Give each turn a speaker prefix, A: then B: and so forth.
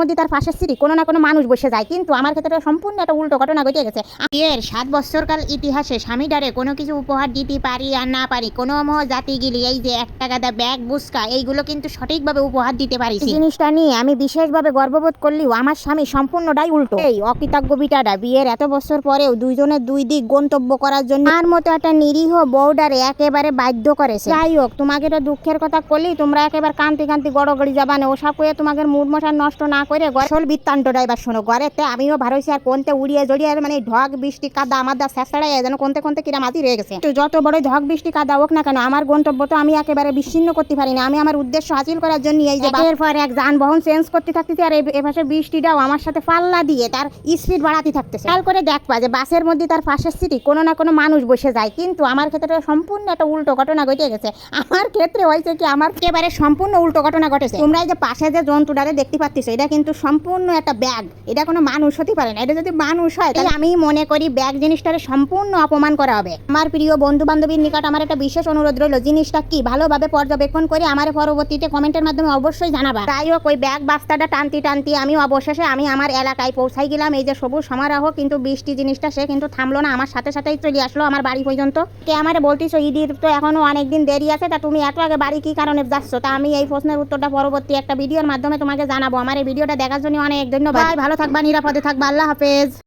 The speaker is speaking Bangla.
A: মধ্যে তার পাশের সিটি কোনো না কোনো মানুষ বসে যায়, কিন্তু আমার ক্ষেত্রে সম্পূর্ণ একটা উল্টো ঘটনা ঘটে গেছে। এর 7 বছরকাল ইতিহাসে স্বামীডারে কোনো কিছু উপহার দিতে পারি আর না পারি, কোনো জাতি গিলি এই যে 1 টাকা দা ব্যাগ বুস্কা এইগুলো কিন্তু সঠিকভাবে উপহার দিতে পারি। জিনিসটা নিয়ে আমি বিশেষভাবে গর্ববোধ করলেও আমার স্বামী সম্পূর্ণটাই উল্টো। এই অকৃতজ্ঞ বিটাটা বিয়ের এত বছর পরেও দুইজনের দুই দিক গন্তব্য করার জন্য আমার মতো একটা নিরীহ বউডারে একেবারে বাধ্য করেছে। যাই হোক, তোমাকে তো দুঃখের কথা করলেই তোমরা একেবারে কান্তি কান্তি গড়গড়ি যাবানে ওসব করে তোমাকে মুড মশার নষ্ট না করে আসল বৃত্তান্তটা এবার শোনো। ঘরেতে আমিও ভারইছি আর কোনতে উড়িয়ে জড়িয়ে মানে ঢক বৃষ্টি কাদা আমার দা শেষড়াই যেন কোনতে কোনতে কিরা মাঝি রয়ে গেছে। তো যত বড় ঢক বৃষ্টি কাদা হোক না কেন, আমার গন্তব্য তো আমি একেবারে বিচ্ছিন্ন করতে পারি না। আমি আমার উদ্দেশ্য হাসিল করার জন্য এই যে এর পর এক যানবাহন চেঞ্জ করতে থাকতেছি, আর এপাশে বৃষ্টিটাও আমার সাথে পাল্লা দিয়ে তার স্পিড বাড়াতে থাকতেছে। খেয়াল করে দেখবা যে বাসের মধ্যে তার পাশের সিটি কোনো না কোনো মানুষ বসে যায়, কিন্তু আমার ক্ষেত্রে সম্পূর্ণ একটা উল্টো ঘটনা ঘটে গেছে। আমার ক্ষেত্রে হয়েছে কি, আমার একেবারে সম্পূর্ণ উল্টো ঘটনা ঘটেছে। তোমরা এই যে পাশে যে জন্তুটারে দেখতে পাচ্ছ, এটা কিন্তু সম্পূর্ণ একটা ব্যাগ, এটা কোনো মানুষ হতে পারে না। এটা যদি মানুষ হয় তাহলে আমি মনে করি ব্যাগ জিনিসটারে সম্পূর্ণ অপমান করা হবে। আমার প্রিয় বন্ধু বান্ধবীর নিকট আমার একটা বিশেষ অনুরোধ রইল, জিনিসটা কি ভালোভাবে পর্যবেক্ষণ করে আমার পরবর্তীতে কমেন্টের মাধ্যমে অবশ্যই জানাবা। তাই হোক, ওই ব্যাগ বাস্তাটা টানতি টানতি আমি অবশেষে আমি আমার এলাকায় পৌঁছাই গেলাম। এই যে সবুজ সমারোহ, কিন্তু বৃষ্টি জিনিসটা সে কিন্তু থামলো না, আমার সাথে সাথেই চলে আসলো আমার বাড়ি পর্যন্ত। কে আমার বলতিস ঈদের তো এখনো অনেকদিন দেরি আছে, তা তুমি এত আগে বাড়ি কি কারণে যাচ্ছ? তা আমি এই প্রশ্নের উত্তরটা পরবর্তী একটা ভিডিওর মাধ্যমে তোমাকে জানাবো। আমার এই ভিডিওটা দেখার জন্য অনেক ধন্যবাদ। ভালো থাকবা, নিরাপদে থাকবা, আল্লাহ হাফেজ।